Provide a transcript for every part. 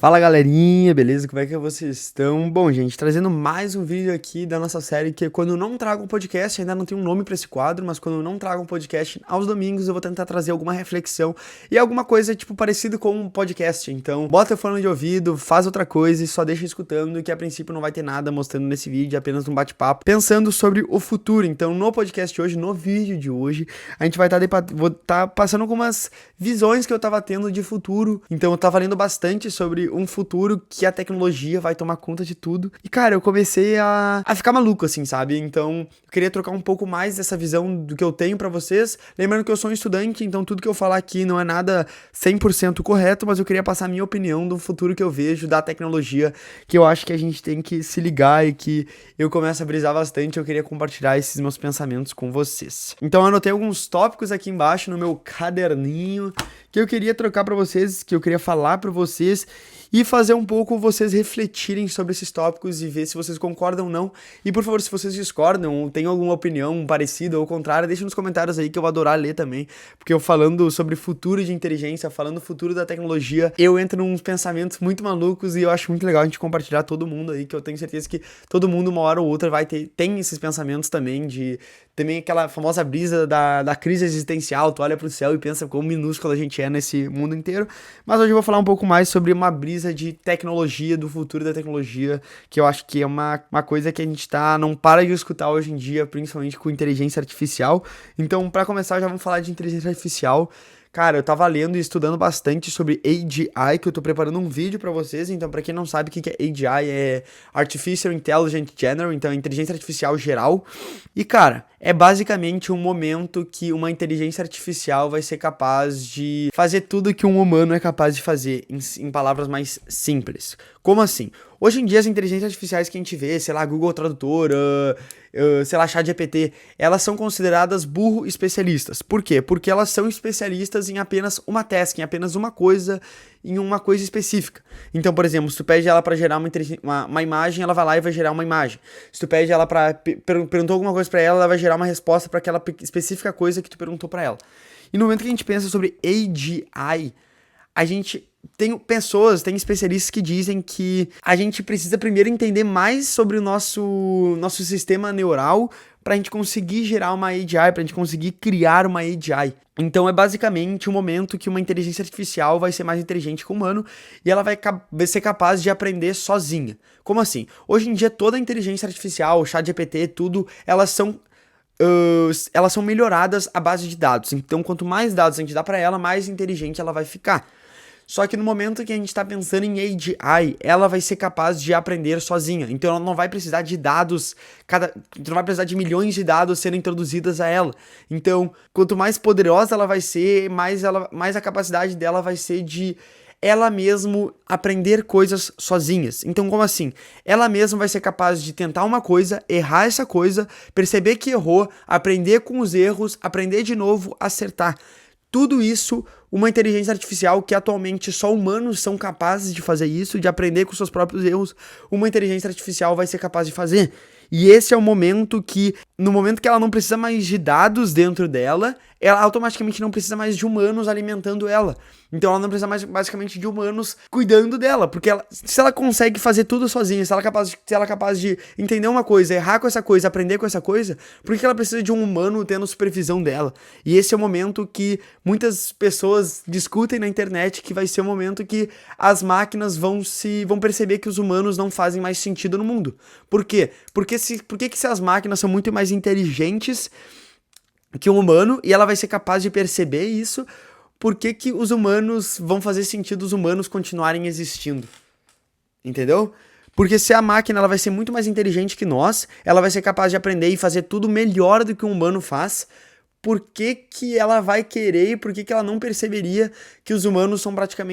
Fala galerinha, beleza? Como é que vocês estão? Bom, gente, trazendo mais um vídeo aqui da nossa série que quando eu não trago um podcast, ainda não tem um nome pra esse quadro, mas quando eu não trago um podcast aos domingos, eu vou tentar trazer alguma reflexão e alguma coisa tipo parecido com um podcast. Então, bota o fone de ouvido, faz outra coisa e só deixa escutando, que a princípio não vai ter nada mostrando nesse vídeo, é apenas um bate-papo pensando sobre o futuro. Então, no podcast de hoje, no vídeo de hoje, a gente vai vou estar passando algumas visões que eu tava tendo de futuro. Então, eu tava lendo bastante sobre um futuro que a tecnologia vai tomar conta de tudo. E, cara, eu comecei a ficar maluco, assim, sabe? Então, eu queria trocar um pouco mais dessa visão do que eu tenho pra vocês. Lembrando que eu sou um estudante, então tudo que eu falar aqui não é nada 100% correto, mas eu queria passar a minha opinião do futuro que eu vejo da tecnologia, que eu acho que a gente tem que se ligar e que eu começo a brisar bastante. Eu queria compartilhar esses meus pensamentos com vocês. Então, eu anotei alguns tópicos aqui embaixo no meu caderninho que eu queria trocar pra vocês, que eu queria falar pra vocês e fazer um pouco vocês refletirem sobre esses tópicos e ver se vocês concordam ou não. E por favor, se vocês discordam ou têm alguma opinião parecida ou contrária, deixa nos comentários aí que eu vou adorar ler também, porque eu falando sobre futuro de inteligência, falando futuro da tecnologia, eu entro nos pensamentos muito malucos e eu acho muito legal a gente compartilhar todo mundo aí, que eu tenho certeza que todo mundo uma hora ou outra tem esses pensamentos também também aquela famosa brisa da crise existencial. Tu olha pro céu e pensa quão minúsculo a gente é nesse mundo inteiro. Mas hoje eu vou falar um pouco mais sobre uma brisa de tecnologia, do futuro da tecnologia, que eu acho que é uma coisa que a gente não para de escutar hoje em dia, principalmente com inteligência artificial. Então, para começar, já vamos falar de inteligência artificial. Cara, eu tava lendo e estudando bastante sobre AGI, que eu tô preparando um vídeo pra vocês. Então, pra quem não sabe o que é AGI, é Artificial Intelligence General, então é inteligência artificial geral. E, cara, é basicamente um momento que uma inteligência artificial vai ser capaz de fazer tudo que um humano é capaz de fazer, em palavras mais simples. Como assim? Hoje em dia, as inteligências artificiais que a gente vê, sei lá, Google Tradutor, sei lá, ChatGPT, elas são consideradas burro especialistas. Por quê? Porque elas são especialistas em apenas uma task, em apenas uma coisa, em uma coisa específica. Então, por exemplo, se tu pede ela para gerar uma imagem, ela vai lá e vai gerar uma imagem. Se tu pede ela para perguntou alguma coisa para ela, ela vai gerar uma resposta para aquela específica coisa que tu perguntou para ela. E no momento que a gente pensa sobre AGI, a gente tem especialistas que dizem que a gente precisa primeiro entender mais sobre o nosso sistema neural para a gente conseguir gerar uma AGI, para a gente conseguir criar uma AGI. Então é basicamente o momento que uma inteligência artificial vai ser mais inteligente que o humano e ela vai ser capaz de aprender sozinha. Como assim? Hoje em dia toda a inteligência artificial, o ChatGPT, tudo, elas são melhoradas à base de dados. Então, quanto mais dados a gente dá para ela, mais inteligente ela vai ficar. Só que no momento que a gente está pensando em AGI, ela vai ser capaz de aprender sozinha. Então ela não vai precisar de dados, não vai precisar de milhões de dados sendo introduzidas a ela. Então, quanto mais poderosa ela vai ser, mais a capacidade dela vai ser de ela mesma aprender coisas sozinhas. Então, como assim? Ela mesma vai ser capaz de tentar uma coisa, errar essa coisa, perceber que errou, aprender com os erros, aprender de novo, acertar. Tudo isso, uma inteligência artificial que atualmente só humanos são capazes de fazer isso, de aprender com seus próprios erros, uma inteligência artificial vai ser capaz de fazer. E esse é o momento no momento que ela não precisa mais de dados dentro dela, ela automaticamente não precisa mais de humanos alimentando ela. Então ela não precisa mais, basicamente, de humanos cuidando dela, porque se ela consegue fazer tudo sozinha, se ela é capaz de entender uma coisa, errar com essa coisa, aprender com essa coisa, por que ela precisa de um humano tendo supervisão dela? E esse é o momento que muitas pessoas discutem na internet, que vai ser o momento que as máquinas vão perceber que os humanos não fazem mais sentido no mundo. Por quê? Por que se as máquinas são muito mais inteligentes que um humano e ela vai ser capaz de perceber isso, por que os humanos vão fazer sentido os humanos continuarem existindo? Entendeu? Porque se a máquina ela vai ser muito mais inteligente que nós, ela vai ser capaz de aprender e fazer tudo melhor do que um humano faz, por que ela vai querer e por que ela não perceberia que os humanos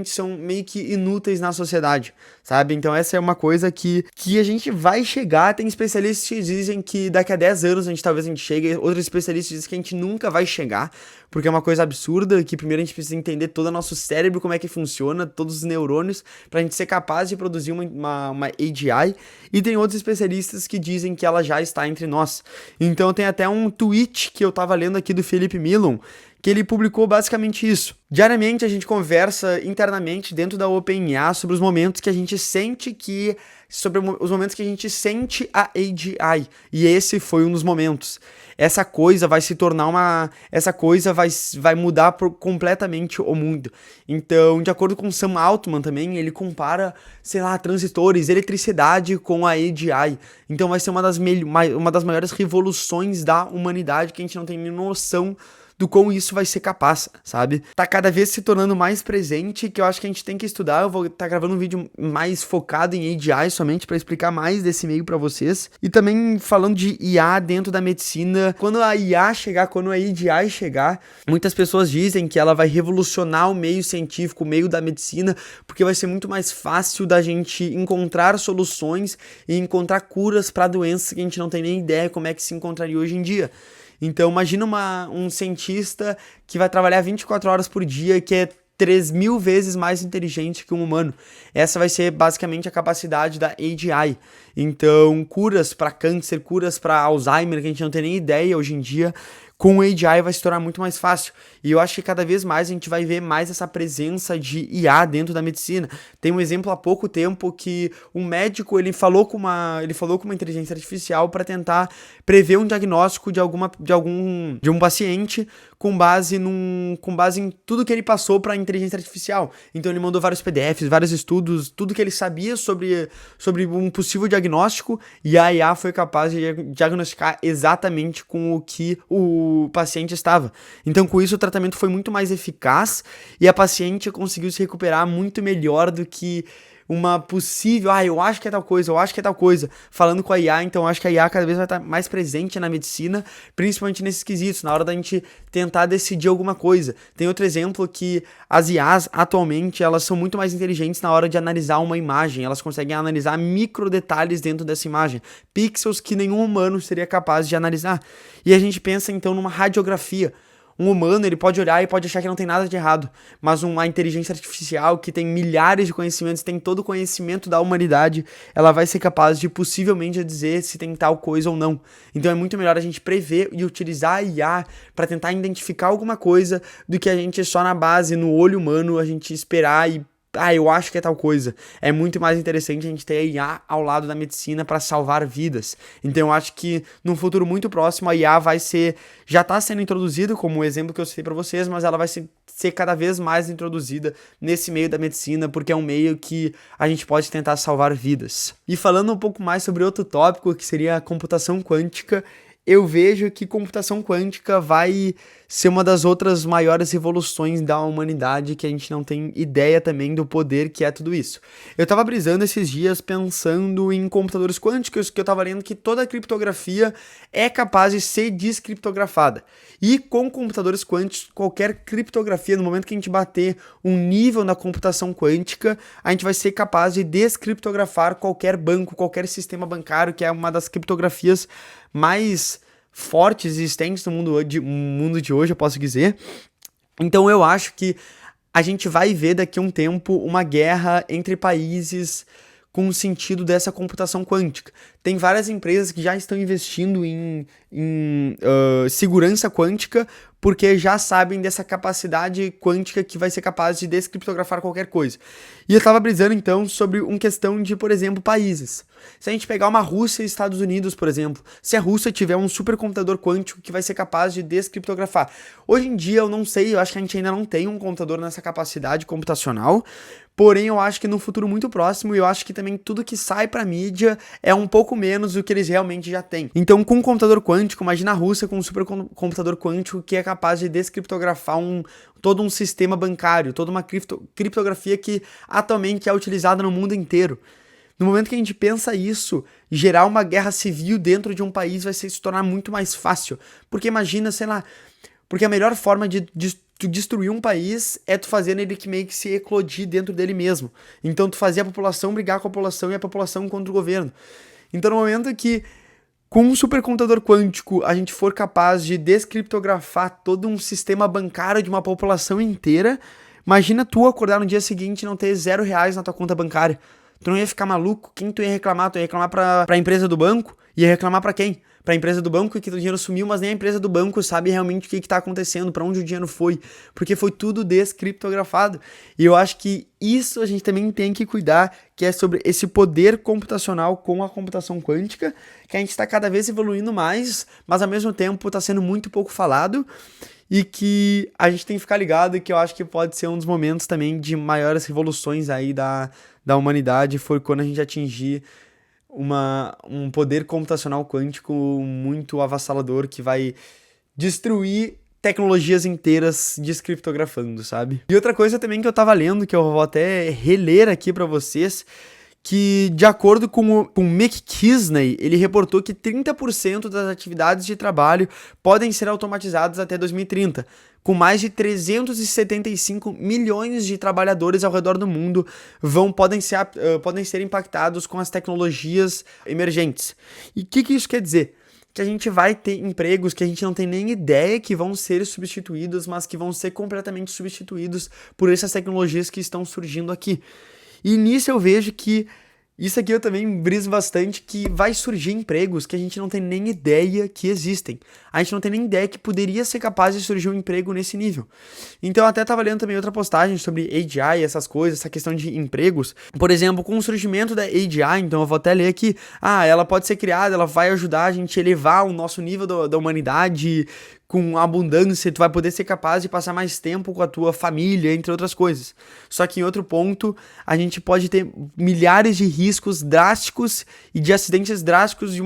são meio que inúteis na sociedade, sabe? Então essa é uma coisa que a gente vai chegar. Tem especialistas que dizem que daqui a 10 anos talvez a gente chegue, outros especialistas dizem que a gente nunca vai chegar, porque é uma coisa absurda, que primeiro a gente precisa entender todo o nosso cérebro, como é que funciona, todos os neurônios, pra gente ser capaz de produzir uma AGI, e tem outros especialistas que dizem que ela já está entre nós. Então tem até um tweet que eu tava lendo aqui do Felipe Milon, que ele publicou basicamente isso. Diariamente a gente conversa internamente dentro da OpenAI sobre os momentos que a gente sente a AGI, e esse foi um dos momentos. Essa coisa vai se tornar vai mudar completamente o mundo. Então, de acordo com Sam Altman também, ele compara, sei lá, transistores, eletricidade com a AGI. Então vai ser uma das maiores revoluções da humanidade que a gente não tem nem noção do como isso vai ser capaz, sabe? Tá cada vez se tornando mais presente, que eu acho que a gente tem que estudar. Eu vou estar gravando um vídeo mais focado em AGI somente para explicar mais desse meio para vocês. E também falando de IA dentro da medicina. Quando a AGI chegar, muitas pessoas dizem que ela vai revolucionar o meio científico, o meio da medicina, porque vai ser muito mais fácil da gente encontrar soluções e encontrar curas para doenças que a gente não tem nem ideia como é que se encontraria hoje em dia. Então imagina um cientista que vai trabalhar 24 horas por dia, que é 3.000 vezes mais inteligente que um humano. Essa vai ser basicamente a capacidade da AGI. Então, curas para câncer, curas para Alzheimer, que a gente não tem nem ideia hoje em dia, com o AGI vai se tornar muito mais fácil. E eu acho que cada vez mais a gente vai ver mais essa presença de IA dentro da medicina. Tem um exemplo há pouco tempo que um médico ele falou com uma inteligência artificial para tentar prever um diagnóstico de um paciente com base em tudo que ele passou para a inteligência artificial. Então ele mandou vários PDFs, vários estudos, tudo que ele sabia sobre um possível diagnóstico, e a IA foi capaz de diagnosticar exatamente com o que o paciente estava. Então com isso o tratamento foi muito mais eficaz e a paciente conseguiu se recuperar muito melhor do que uma possível, eu acho que é tal coisa, falando com a IA. Então eu acho que a IA cada vez vai estar mais presente na medicina, principalmente nesses quesitos, na hora da gente tentar decidir alguma coisa. Tem outro exemplo que as IAs, atualmente, elas são muito mais inteligentes na hora de analisar uma imagem, elas conseguem analisar micro detalhes dentro dessa imagem, pixels que nenhum humano seria capaz de analisar. E a gente pensa então numa radiografia. Um humano, ele pode olhar e pode achar que não tem nada de errado, mas uma inteligência artificial que tem milhares de conhecimentos, tem todo o conhecimento da humanidade, ela vai ser capaz de possivelmente dizer se tem tal coisa ou não. Então é muito melhor a gente prever e utilizar a IA para tentar identificar alguma coisa do que a gente só na base, no olho humano, a gente esperar e eu acho que é tal coisa. É muito mais interessante a gente ter a IA ao lado da medicina para salvar vidas. Então eu acho que num futuro muito próximo a IA já está sendo introduzida, como o exemplo que eu citei para vocês, mas ela vai ser cada vez mais introduzida nesse meio da medicina, porque é um meio que a gente pode tentar salvar vidas. E falando um pouco mais sobre outro tópico, que seria a computação quântica, eu vejo que computação quântica vai ser uma das outras maiores revoluções da humanidade, que a gente não tem ideia também do poder que é tudo isso. Eu tava brisando esses dias pensando em computadores quânticos, que eu tava lendo que toda a criptografia é capaz de ser descriptografada. E com computadores quânticos, qualquer criptografia, no momento que a gente bater um nível na computação quântica, a gente vai ser capaz de descriptografar qualquer banco, qualquer sistema bancário, que é uma das criptografias mais fortes existentes no mundo de hoje, eu posso dizer. Então eu acho que a gente vai ver daqui a um tempo uma guerra entre países com o sentido dessa computação quântica. Tem várias empresas que já estão investindo em segurança quântica, porque já sabem dessa capacidade quântica que vai ser capaz de descriptografar qualquer coisa. E eu estava brisando então sobre uma questão de, por exemplo, países. Se a gente pegar uma Rússia e Estados Unidos, por exemplo, se a Rússia tiver um supercomputador quântico que vai ser capaz de descriptografar. Hoje em dia eu não sei, eu acho que a gente ainda não tem um computador nessa capacidade computacional, porém eu acho que no futuro muito próximo, eu acho que também tudo que sai pra mídia é um pouco menos do que eles realmente já têm. Então com um computador quântico, imagina a Rússia com um supercomputador quântico que é capaz de descriptografar todo um sistema bancário, toda uma criptografia que atualmente é utilizada no mundo inteiro. No momento que a gente pensa isso, gerar uma guerra civil dentro de um país vai se tornar muito mais fácil. Porque imagina, sei lá, porque a melhor forma de destruir um país é tu fazendo ele que meio que se eclodir dentro dele mesmo. Então tu fazer a população brigar com a população e a população contra o governo. Então no momento que com um supercomputador quântico a gente for capaz de descriptografar todo um sistema bancário de uma população inteira, imagina tu acordar no dia seguinte e não ter R$0 na tua conta bancária. Tu não ia ficar maluco? Quem tu ia reclamar? Tu ia reclamar pra empresa do banco? Ia reclamar pra quem? para a empresa do banco que o dinheiro sumiu, mas nem a empresa do banco sabe realmente o que está acontecendo, para onde o dinheiro foi, porque foi tudo descriptografado. E eu acho que isso a gente também tem que cuidar, que é sobre esse poder computacional com a computação quântica, que a gente está cada vez evoluindo mais, mas ao mesmo tempo está sendo muito pouco falado, e que a gente tem que ficar ligado, e que eu acho que pode ser um dos momentos também de maiores revoluções aí da humanidade, foi quando a gente atingir um poder computacional quântico muito avassalador que vai destruir tecnologias inteiras descriptografando, sabe? E outra coisa também que eu tava lendo, que eu vou até reler aqui pra vocês, que de acordo com o McKinsey, ele reportou que 30% das atividades de trabalho podem ser automatizadas até 2030, com mais de 375 milhões de trabalhadores ao redor do mundo podem ser impactados com as tecnologias emergentes. E o que isso quer dizer? Que a gente vai ter empregos que a gente não tem nem ideia que vão ser substituídos, mas que vão ser completamente substituídos por essas tecnologias que estão surgindo aqui. E nisso eu vejo que, isso aqui eu também briso bastante, que vai surgir empregos que a gente não tem nem ideia que existem. A gente não tem nem ideia que poderia ser capaz de surgir um emprego nesse nível. Então eu até estava lendo também outra postagem sobre AGI, essas coisas, essa questão de empregos. Por exemplo, com o surgimento da AGI, então eu vou até ler aqui, ela pode ser criada, ela vai ajudar a gente a elevar o nosso nível da humanidade com abundância, tu vai poder ser capaz de passar mais tempo com a tua família, entre outras coisas. Só que em outro ponto, a gente pode ter milhares de riscos drásticos e de acidentes drásticos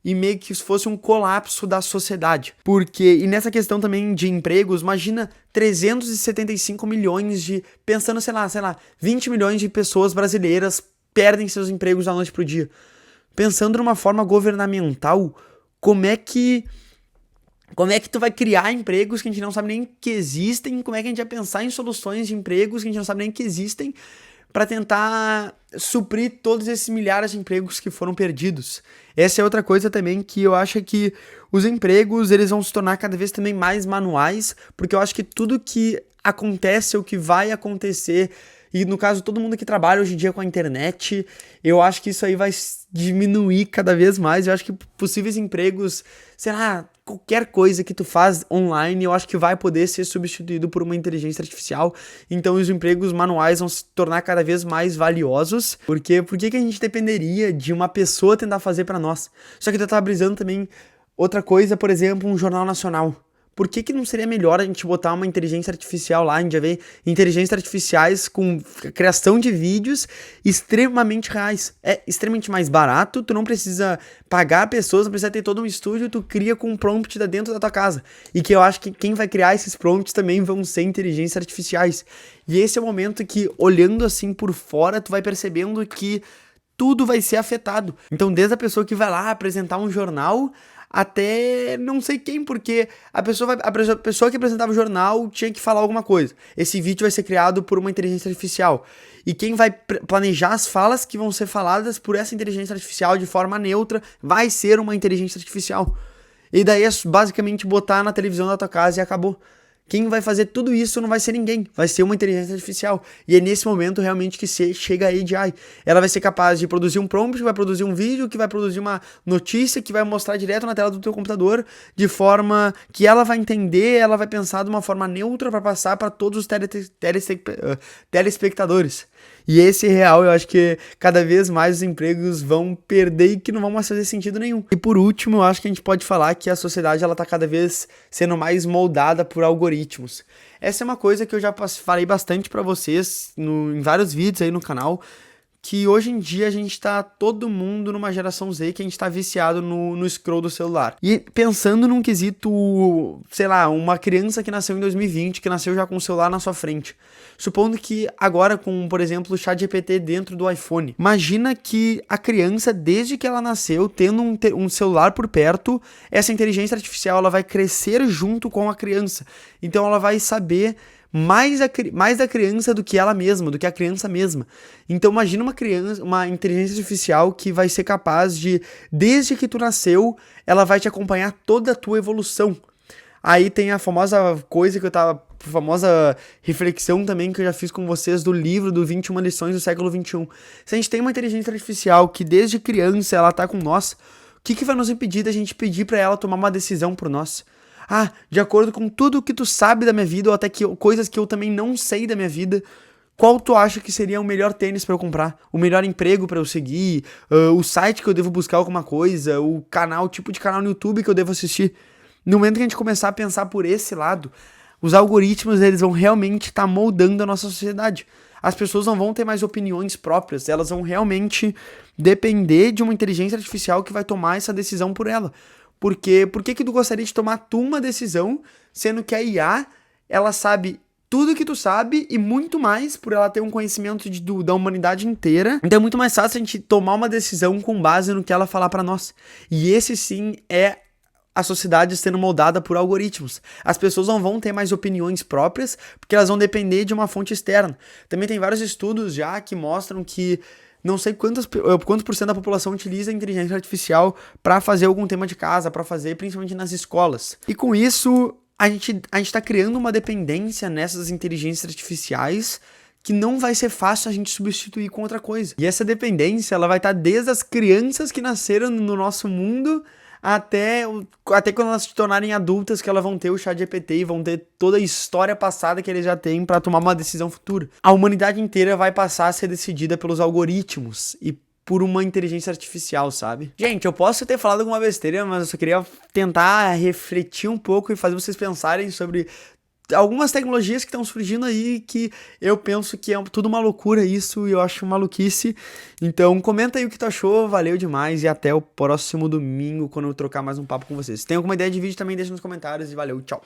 e meio que se fosse um colapso da sociedade. E nessa questão também de empregos, imagina 375 milhões pensando, sei lá, 20 milhões de pessoas brasileiras perdem seus empregos da noite pro dia. Pensando numa forma governamental, como é que tu vai criar empregos que a gente não sabe nem que existem? Como é que a gente vai pensar em soluções de empregos que a gente não sabe nem que existem para tentar suprir todos esses milhares de empregos que foram perdidos? Essa é outra coisa também que eu acho que os empregos eles vão se tornar cada vez também mais manuais, porque eu acho que tudo que acontece ou que vai acontecer, e no caso todo mundo que trabalha hoje em dia com a internet, eu acho que isso aí vai diminuir cada vez mais. Eu acho que possíveis empregos, sei lá, qualquer coisa que tu faz online, eu acho que vai poder ser substituído por uma inteligência artificial. Então os empregos manuais vão se tornar cada vez mais valiosos. Porque por que a gente dependeria de uma pessoa tentar fazer pra nós? Só que tu tá brisando também outra coisa, por exemplo, um jornal nacional. Por que não seria melhor a gente botar uma inteligência artificial lá? A gente já vê inteligências artificiais com criação de vídeos extremamente reais. É extremamente mais barato, tu não precisa pagar pessoas, não precisa ter todo um estúdio, tu cria com um prompt dentro da tua casa. E que eu acho que quem vai criar esses prompts também vão ser inteligências artificiais. E esse é o momento que, olhando assim por fora, tu vai percebendo que tudo vai ser afetado. Então, desde a pessoa que vai lá apresentar um jornal até não sei quem, porque a pessoa que apresentava o jornal tinha que falar alguma coisa. Esse vídeo vai ser criado por uma inteligência artificial. E quem vai planejar as falas que vão ser faladas por essa inteligência artificial de forma neutra vai ser uma inteligência artificial. E daí é basicamente botar na televisão da tua casa e acabou. Quem vai fazer tudo isso não vai ser ninguém, vai ser uma inteligência artificial. E é nesse momento realmente que chega a AGI. Ela vai ser capaz de produzir um prompt, que vai produzir um vídeo, que vai produzir uma notícia, que vai mostrar direto na tela do teu computador, de forma que ela vai entender, ela vai pensar de uma forma neutra para passar para todos os telespectadores. E esse real, eu acho que cada vez mais os empregos vão perder e que não vão mais fazer sentido nenhum. E por último, eu acho que a gente pode falar que a sociedade ela tá cada vez sendo mais moldada por algoritmos. Essa é uma coisa que eu já falei bastante pra vocês em vários vídeos aí no canal, que hoje em dia a gente tá todo mundo numa geração Z que a gente tá viciado no scroll do celular. E pensando num quesito, sei lá, uma criança que nasceu em 2020, que nasceu já com o celular na sua frente. Supondo que agora com, por exemplo, o ChatGPT dentro do iPhone. Imagina que a criança, desde que ela nasceu, tendo um celular por perto, essa inteligência artificial ela vai crescer junto com a criança. Então ela vai saber mais da criança do que ela mesma, do que a criança mesma. Então imagina uma inteligência artificial que vai ser capaz de, desde que tu nasceu, ela vai te acompanhar toda a tua evolução. Aí tem a famosa famosa reflexão também que eu já fiz com vocês do livro do 21 lições do século XXI. Se a gente tem uma inteligência artificial que desde criança ela tá com nós, que vai nos impedir da gente pedir pra ela tomar uma decisão por nós? Ah, de acordo com tudo que tu sabe da minha vida, ou até coisas que eu também não sei da minha vida, qual tu acha que seria o melhor tênis pra eu comprar? O melhor emprego pra eu seguir? O site que eu devo buscar alguma coisa? O tipo de canal no YouTube que eu devo assistir? No momento que a gente começar a pensar por esse lado, os algoritmos eles vão realmente estar moldando a nossa sociedade. As pessoas não vão ter mais opiniões próprias, elas vão realmente depender de uma inteligência artificial que vai tomar essa decisão por ela. Porque por que tu gostaria de tomar uma decisão, sendo que a IA, ela sabe tudo que tu sabe e muito mais por ela ter um conhecimento da humanidade inteira. Então é muito mais fácil a gente tomar uma decisão com base no que ela falar pra nós. E esse sim é a sociedade sendo moldada por algoritmos. As pessoas não vão ter mais opiniões próprias, porque elas vão depender de uma fonte externa. Também tem vários estudos já que mostram que não sei quantos por cento da população utiliza a inteligência artificial para fazer algum tema de casa, para fazer principalmente nas escolas. E com isso, a gente tá criando uma dependência nessas inteligências artificiais que não vai ser fácil a gente substituir com outra coisa. E essa dependência, ela vai estar desde as crianças que nasceram no nosso mundo até quando elas se tornarem adultas, que elas vão ter o ChatGPT e vão ter toda a história passada que eles já têm para tomar uma decisão futura. A humanidade inteira vai passar a ser decidida pelos algoritmos e por uma inteligência artificial, sabe? Gente, eu posso ter falado alguma besteira, mas eu só queria tentar refletir um pouco e fazer vocês pensarem sobre algumas tecnologias que estão surgindo aí que eu penso que é tudo uma loucura isso e eu acho maluquice. Então comenta aí o que tu achou, valeu demais e até o próximo domingo quando eu trocar mais um papo com vocês. Se tem alguma ideia de vídeo também deixa nos comentários e valeu, tchau.